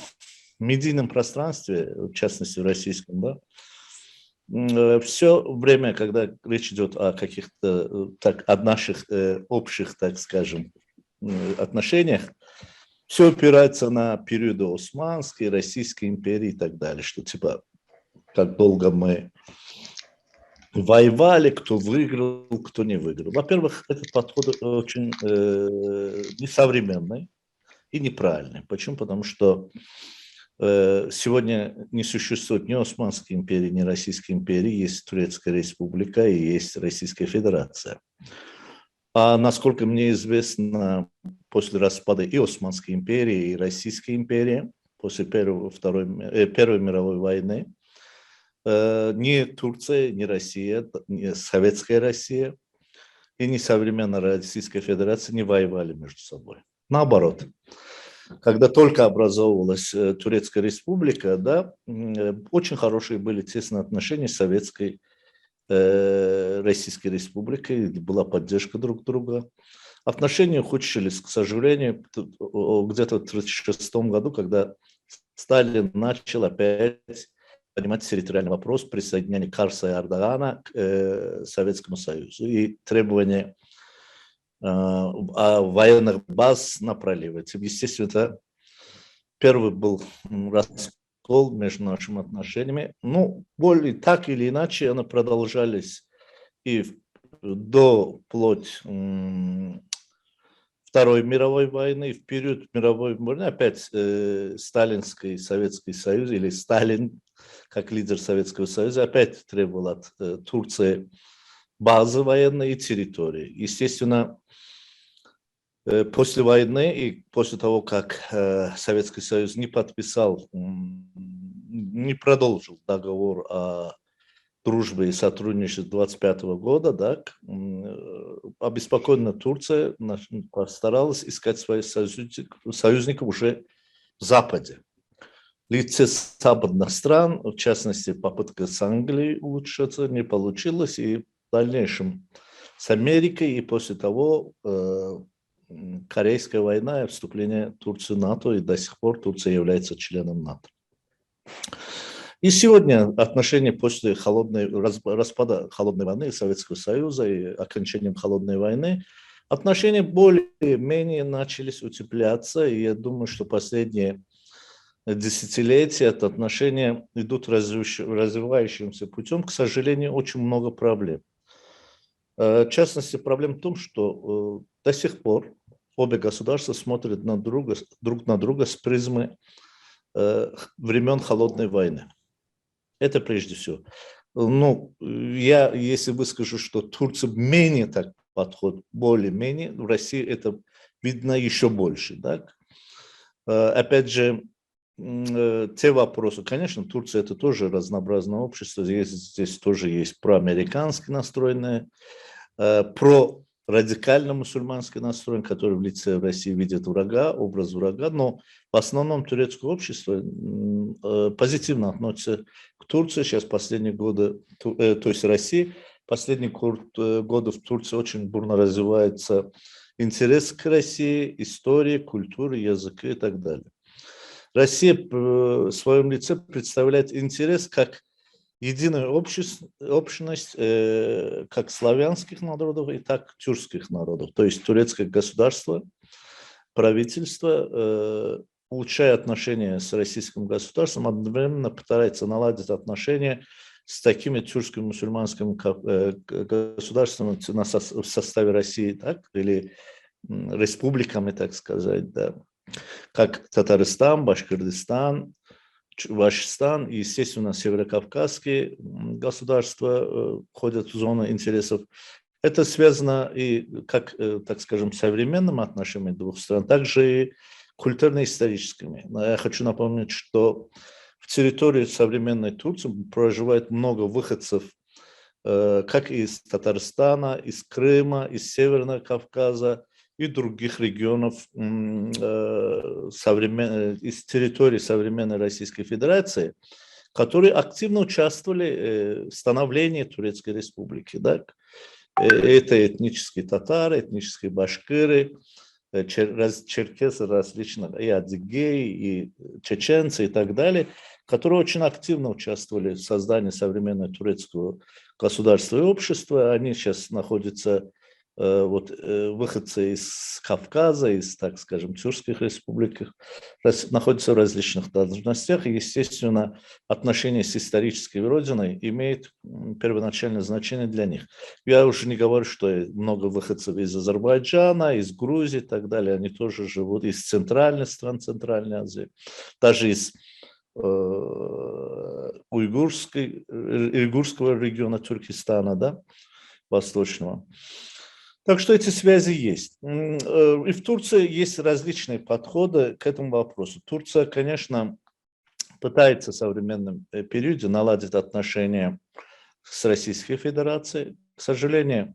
[SPEAKER 7] медийном пространстве, в частности в российском, да, все время, когда речь идет о каких-то о наших общих, так скажем, отношениях, все опирается на периоды Османской, Российской империи и так далее, что типа как долго мы воевали, кто выиграл, кто не выиграл. Во-первых, этот подход очень несовременный и неправильный. Почему? Потому что сегодня не существует ни Османской империи, ни Российской империи, есть Турецкая республика и есть Российская Федерация. А насколько мне известно, после распада и Османской империи, и Российской империи, после Первой мировой войны, ни Турция, ни Россия, ни Советская Россия и ни современная Российская Федерация не воевали между собой. Наоборот, когда только образовывалась Турецкая Республика, да, очень хорошие были тесные отношения с Советской Российской Республикой, была поддержка друг друга. Отношения ухудшились, к сожалению, где-то в 1936 году, когда Сталин начал опять поднимать территориальный вопрос присоединения Карса и Ардагана к Советскому Союзу и требования военных баз на проливе. Естественно, это первый был раскол между нашими отношениями. Ну, более так или иначе, они продолжались и до вплоть Второй мировой войны, в период мировой войны опять Сталинский Советский Союз или Сталин как лидер Советского Союза опять требовал от Турции базы военной и территории. Естественно, после войны и после того, как Советский Союз не подписал, не продолжил договор о дружбы и сотрудничестве 1925 года, да, обеспокоенная Турция постаралась искать своих союзников уже в Западе. В лице западных стран, в частности, попытка с Англией улучшиться не получилось, и в дальнейшем с Америкой, и после того Корейская война и вступление Турции в НАТО, и до сих пор Турция является членом НАТО. И сегодня отношения после распада Холодной войны Советского Союза и окончанием Холодной войны, отношения более-менее начались утепляться, и я думаю, что последние десятилетия это отношения идут развивающимся путем. К сожалению, очень много проблем. В частности, проблема в том, что до сих пор обе государства смотрят друг на друга с призмы времен Холодной войны. Это прежде всего. Ну, я, если выскажу, что Турция менее так подходит, более-менее, в России это видно еще больше. Да? Опять же, те вопросы, конечно, Турция это тоже разнообразное общество, здесь тоже есть проамерикански настроенные, про радикально мусульманский настроен, который в лице России видит врага, образ врага, но в основном турецкое общество позитивно относится к Турции. Сейчас последние годы, то есть России, последние годы в Турции очень бурно развивается интерес к России, истории, культуре, языку и так далее. Россия в своем лице представляет интерес как единая общность как славянских народов и так тюркских народов. То есть турецкое государство, правительство, улучшая отношения с российским государством, одновременно пытается наладить отношения с такими тюркскими мусульманскими государствами в составе России, так, или республиками, так сказать, да, как Татарстан, Башкортостан, Чувашистан и, естественно, северокавказские государства входят в зону интересов. Это связано и, как, так скажем, современными отношениями двух стран, также и культурно-историческими. Я хочу напомнить, что в территории современной Турции проживает много выходцев, как из Татарстана, из Крыма, из Северного Кавказа и других регионов из территории современной Российской Федерации, которые активно участвовали в становлении Турецкой Республики. Да? Это этнические татары, этнические башкиры, черкесы различных, и адыгеи, и чеченцы и так далее, которые очень активно участвовали в создании современного турецкого государства и общества. Они сейчас находятся, выходцы из Кавказа, из, так скажем, тюркских республик, находятся в различных должностях. И, естественно, отношения с исторической родиной имеют первоначальное значение для них. Я уже не говорю, что много выходцев из Азербайджана, из Грузии и так далее. Они тоже живут из центральных стран Центральной Азии, даже из уйгурского региона Туркестана, да, восточного. Так что эти связи есть. И в Турции есть различные подходы к этому вопросу. Турция, конечно, пытается в современном периоде наладить отношения с Российской Федерацией. К сожалению,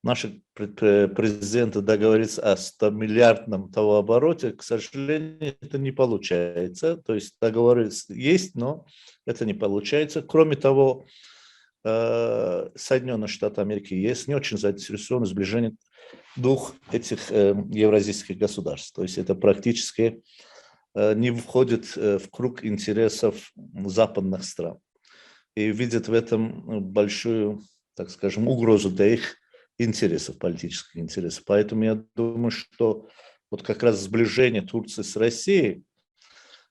[SPEAKER 7] наши президенты договорились о 100-миллиардном товарообороте. К сожалению, это не получается. То есть договоры есть, но это не получается. Кроме того, Соединенные Штаты Америки есть не очень заинтересованы в сближении двух этих евразийских государств. То есть это практически не входит в круг интересов западных стран. И видят в этом большую, так скажем, угрозу для их интересов, политических интересов. Поэтому я думаю, что вот как раз сближение Турции с Россией,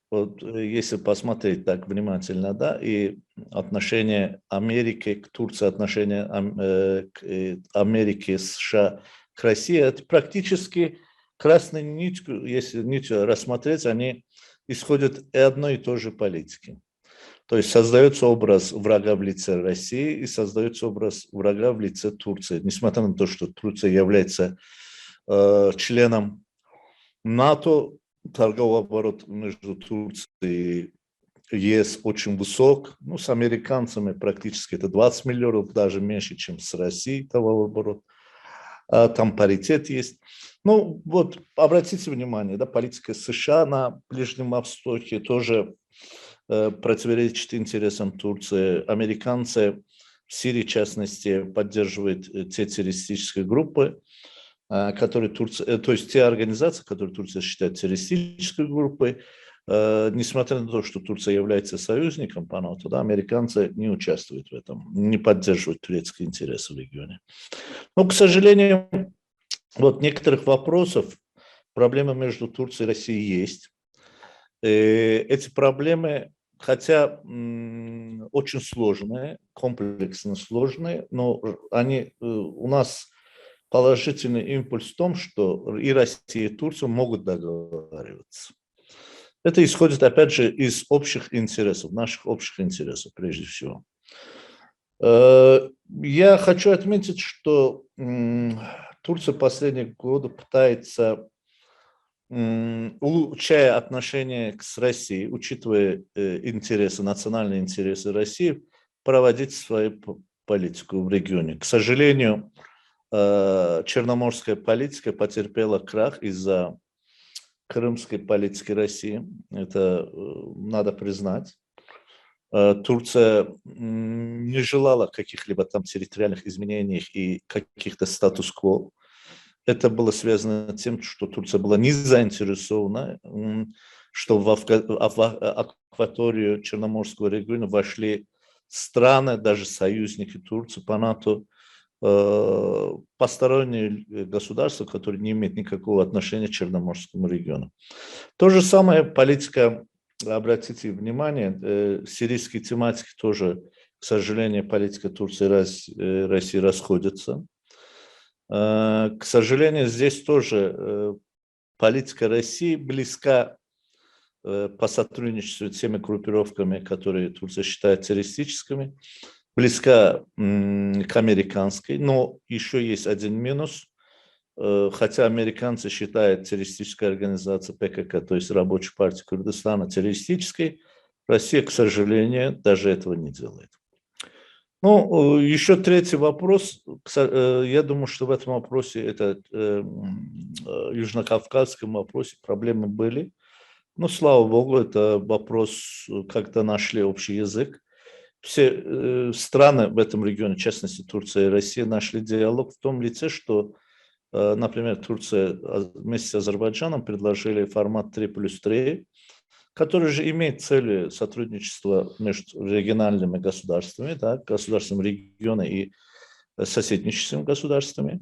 [SPEAKER 7] вот если посмотреть так внимательно, да, и отношение Америки к Турции, отношение Америки, США к России, это практически красной нитью, если нитью рассмотреть, они исходят и одной и той же политики. То есть создается образ врага в лице России и создается образ врага в лице Турции. Несмотря на то, что Турция является членом НАТО, торговый оборот между Турцией и ЕС очень высок. Ну, с американцами практически это 20 миллионов, даже меньше, чем с Россией торговый оборот. Там паритет есть. Ну, вот, обратите внимание, да, политика США на Ближнем Востоке тоже противоречит интересам Турции. Американцы в Сирии, в частности, поддерживают те террористические группы, которые Турция, то есть те организации, которые Турция считает террористической группой, несмотря на то, что Турция является союзником по НАТО, да, американцы не участвуют в этом, не поддерживают турецкие интересы в регионе. Но, к сожалению, вот некоторых вопросов, проблемы между Турцией и Россией есть. Эти проблемы, хотя очень сложные, комплексно сложные, но они у нас положительный импульс в том, что и Россия, и Турция могут договариваться. Это исходит, опять же, из общих интересов, наших общих интересов, прежде всего. Я хочу отметить, что Турция последние годы пытается, улучшая отношения с Россией, учитывая интересы, национальные интересы России, проводить свою политику в регионе. К сожалению, черноморская политика потерпела крах из-за крымской политики России. Это надо признать. Турция не желала каких-либо там территориальных изменений и каких-то статус-кво. Это было связано с тем, что Турция была не заинтересована, что в акваторию Черноморского региона вошли страны, даже союзники Турции по НАТО, посторонние государства, которые не имеют никакого отношения к Черноморскому региону. То же самое политика, обратите внимание, сирийские тематики тоже, к сожалению, политика Турции и России расходятся. К сожалению, здесь тоже политика России близка по сотрудничеству с теми группировками, которые Турция считает террористическими, близка к американской, но еще есть один минус. Хотя американцы считают террористическую организацию ПКК, то есть Рабочую партию Курдистана, террористической, Россия, к сожалению, даже этого не делает. Ну, еще третий вопрос. Я думаю, что в этом вопросе, это южнокавказском вопросе проблемы были. Но, слава богу, это вопрос, когда нашли общий язык. Все страны в этом регионе, в частности Турция и Россия, нашли диалог в том лице, что, например, Турция вместе с Азербайджаном предложили формат 3+3, который же имеет целью сотрудничества между региональными государствами, да, государствами региона и соседничеством государствами.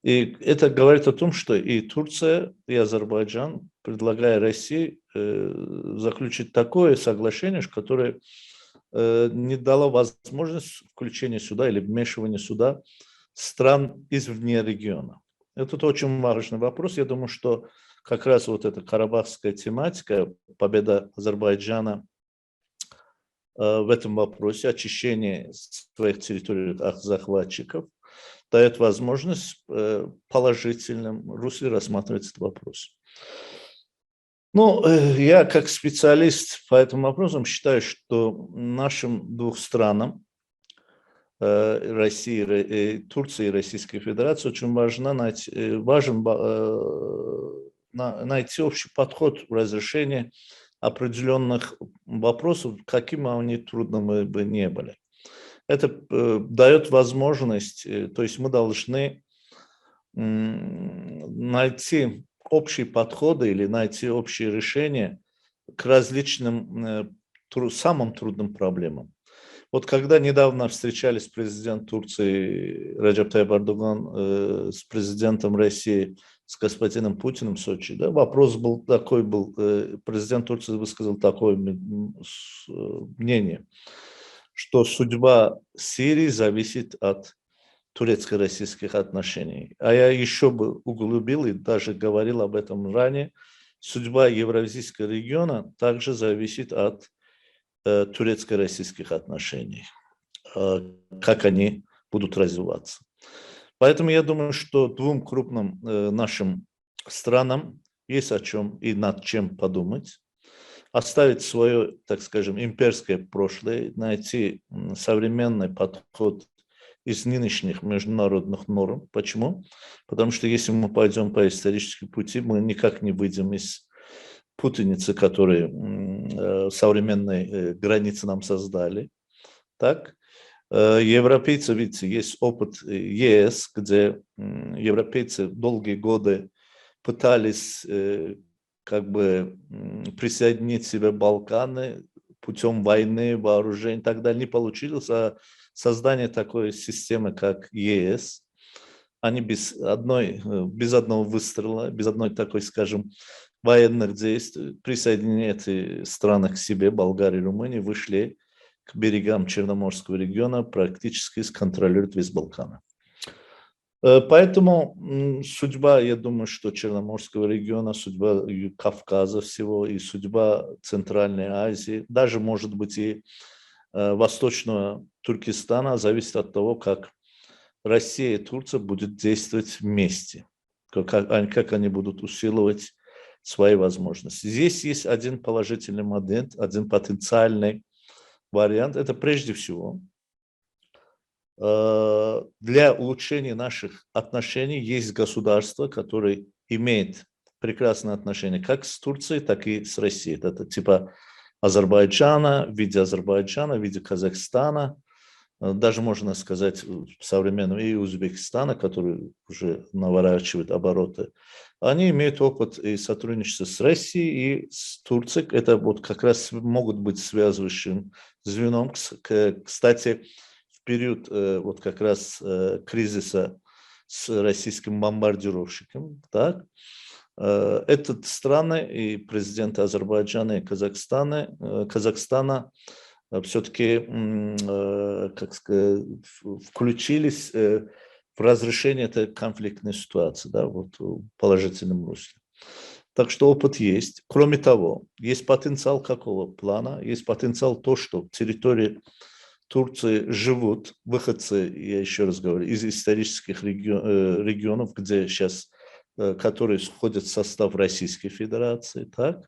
[SPEAKER 7] И это говорит о том, что и Турция, и Азербайджан, предлагая России заключить такое соглашение, которое не дало возможность включения сюда или вмешивания сюда стран извне региона. Это очень важный вопрос. Я думаю, что как раз вот эта карабахская тематика, победа Азербайджана в этом вопросе, очищение своих территорий от захватчиков, дает возможность в положительном русле рассматривать этот вопрос. Ну, я как специалист по этим вопросам считаю, что нашим двух странам, России, Турции и Российской Федерации, очень важно найти общий подход в разрешении определенных вопросов, какими они трудными бы не были. Это дает возможность, то есть мы должны найти общие подходы или найти общие решения к различным самым трудным проблемам. Вот когда недавно встречались президент Турции Реджеп Тайип Эрдоган с президентом России, с господином Путиным в Сочи, да, вопрос был такой, президент Турции высказал такое мнение, что судьба Сирии зависит от турецко-российских отношений. А я еще бы углубил и даже говорил об этом ранее, судьба Евразийского региона также зависит от турецко-российских отношений, как они будут развиваться. Поэтому я думаю, что двум крупным нашим странам есть о чем и над чем подумать, оставить свое, так скажем, имперское прошлое, найти современный подход из нынешних международных норм. Почему? Потому что если мы пойдем по историческим пути, мы никак не выйдем из путаницы, которые современные границы нам создали. Так? Европейцы, видите, есть опыт ЕС, где европейцы долгие годы пытались как бы присоединить себе Балканы путем войны, вооружений и так далее. Не получилось, а создание такой системы, как ЕС, они без одного выстрела, без одной такой, скажем, военных действий, присоединили эти страны к себе, Болгария и Румыния, вышли к берегам Черноморского региона, практически сконтролируют весь Балкан. Поэтому судьба, я думаю, что Черноморского региона, судьба Кавказа всего и судьба Центральной Азии, даже, может быть, и Восточного Туркестана зависит от того, как Россия и Турция будут действовать вместе, как они будут усиливать свои возможности. Здесь есть один положительный момент, один потенциальный вариант. Это прежде всего для улучшения наших отношений есть государство, которое имеет прекрасные отношения как с Турцией, так и с Россией. Это типа Азербайджана, в виде Казахстана, даже можно сказать современного и Узбекистана, который уже наворачивает обороты. Они имеют опыт и сотрудничества с Россией и с Турцией. Это вот как раз могут быть связывающим звеном. Кстати, в период вот как раз кризиса с российским бомбардировщиком, так, этот страны и президенты Азербайджана и Казахстана все-таки, как сказать, включились в разрешение этой конфликтной ситуации, да, вот в положительном русле. Так что опыт есть. Кроме того, есть потенциал какого плана? Есть потенциал то, что в территории Турции живут выходцы, я еще раз говорю, из исторических регионов, где сейчас, которые входят в состав Российской Федерации, так?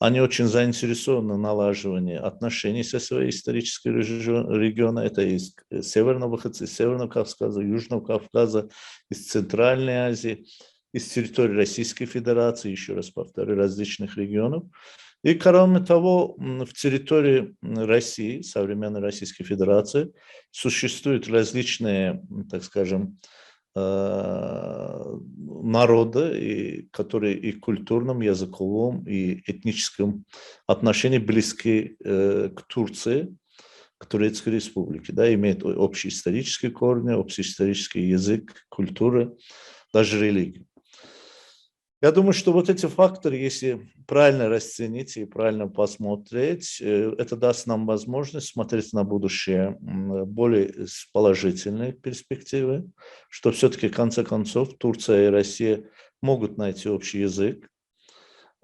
[SPEAKER 7] Они очень заинтересованы в налаживании отношений со своей исторической регионом. Это из северного выходца, из Северного Кавказа, Южного Кавказа, из Центральной Азии, из территории Российской Федерации, еще раз повторю, различных регионов. И, кроме того, в территории России, современной Российской Федерации, существуют различные, так скажем, народы, которые и в культурном, языковом, и этническом отношении близки к Турции, к Турецкой Республике, да, имеют общие исторические корни, общий исторический язык, культуру, даже религию. Я думаю, что вот эти факторы, если правильно расценить и правильно посмотреть, это даст нам возможность смотреть на будущее более с положительной перспективы, что все-таки в конце концов Турция и Россия могут найти общий язык.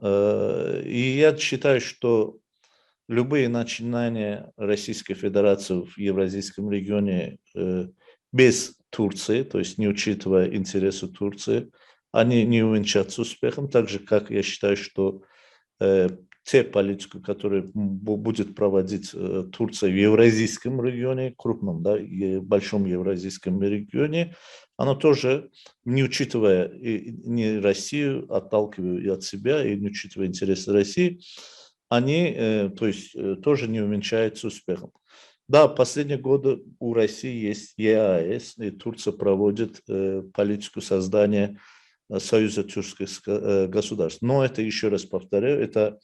[SPEAKER 7] И я считаю, что любые начинания Российской Федерации в Евразийском регионе без Турции, то есть не учитывая интересы Турции, они не увенчатся успехом, так же, как я считаю, что те политику, которую будет проводить Турция в евразийском регионе, крупном, да, и большом евразийском регионе, она тоже, не учитывая не Россию, отталкивая и от себя, и не учитывая интересы России, они, то есть, тоже не увенчаются успехом. Да, в последние годы у России есть ЕАЭС, и Турция проводит политику создания Союза тюркских государств. Но это, еще раз повторяю, это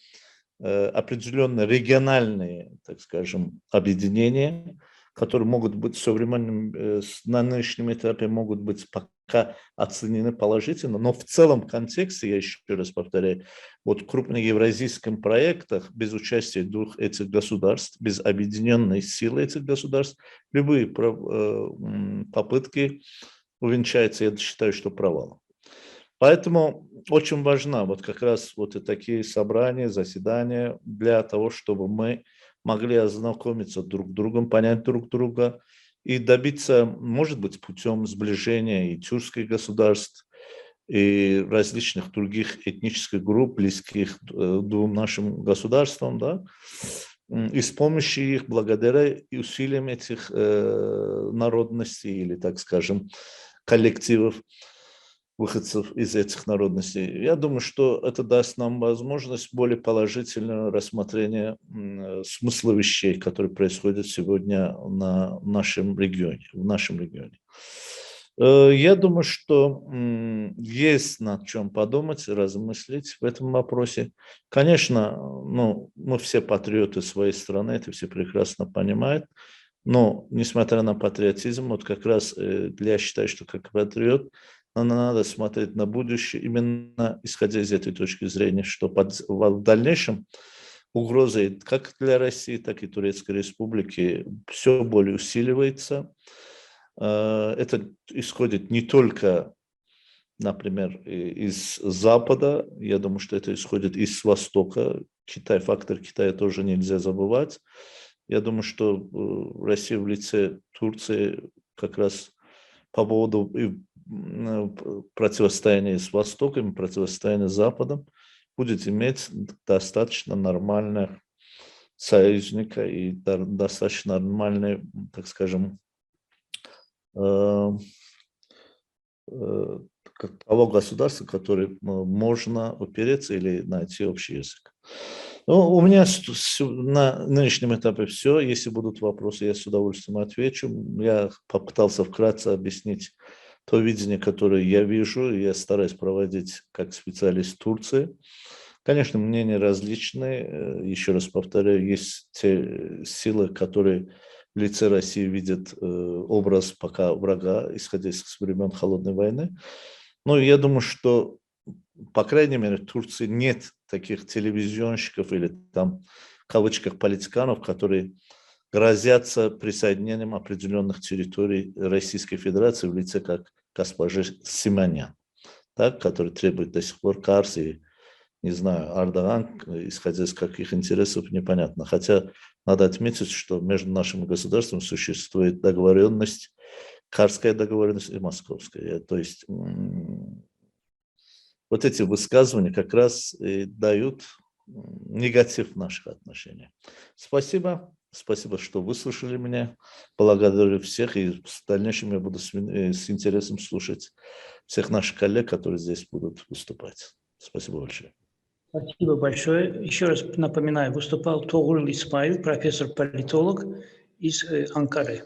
[SPEAKER 7] определенные региональные, так скажем, объединения, которые могут быть современным, на нынешнем этапе могут быть пока оценены положительно, но в целом контексте, я еще раз повторяю, вот в крупных евразийских проектах без участия двух этих государств, без объединенной силы этих государств, любые попытки увенчаются, я считаю, что провалом. Поэтому очень важно вот как раз вот и такие собрания, заседания для того, чтобы мы могли ознакомиться друг с другом, понять друг друга и добиться, может быть, путем сближения и тюркских государств, и различных других этнических групп, близких двум нашим государствам, да, и с помощью их, благодаря и усилиям этих народностей или, так скажем, коллективов, выходцев из этих народностей. Я думаю, что это даст нам возможность более положительного рассмотрения смысла вещей, которые происходят сегодня в нашем регионе. Я думаю, что есть над чем подумать, размыслить в этом вопросе. Конечно, ну, мы все патриоты своей страны, это все прекрасно понимают. Но, несмотря на патриотизм, вот как раз я считаю, что как патриот, надо смотреть на будущее, именно исходя из этой точки зрения, что в дальнейшем угроза как для России, так и Турецкой Республики все более усиливается. Это исходит не только, например, из Запада, я думаю, что это исходит из Востока. Фактор Китая тоже нельзя забывать. Я думаю, что Россия в лице Турции как раз по поводу противостояния с Востоком, противостояния с Западом будет иметь достаточно нормальных союзника и достаточно нормальный, так скажем, того государства, которое можно опереться или найти общий язык. Ну, у меня на нынешнем этапе все. Если будут вопросы, я с удовольствием отвечу. Я попытался вкратце объяснить то видение, которое я вижу, я стараюсь проводить как специалист Турции. Конечно, мнения различные. Еще раз повторяю, есть те силы, которые в лице России видят образ пока врага, исходя из времен Холодной войны. Но я думаю, что, по крайней мере, в Турции нет таких телевизионщиков или там, в кавычках, политиканов, которые грозятся присоединением определенных территорий Российской Федерации в лице как госпожи Симонян, так, который требует до сих пор Карс и, не знаю, Эрдоган, исходя из каких интересов, непонятно. Хотя надо отметить, что между нашими государствами существует договоренность, Карская договоренность и Московская. То есть вот эти высказывания как раз и дают негатив в наших отношениях. Спасибо. Спасибо, что выслушали меня. Благодарю всех. И в дальнейшем я буду с интересом слушать всех наших коллег, которые здесь будут выступать. Спасибо большое.
[SPEAKER 1] Спасибо большое. Еще раз напоминаю, выступал Тогрул Исмаил, профессор-политолог из Анкары.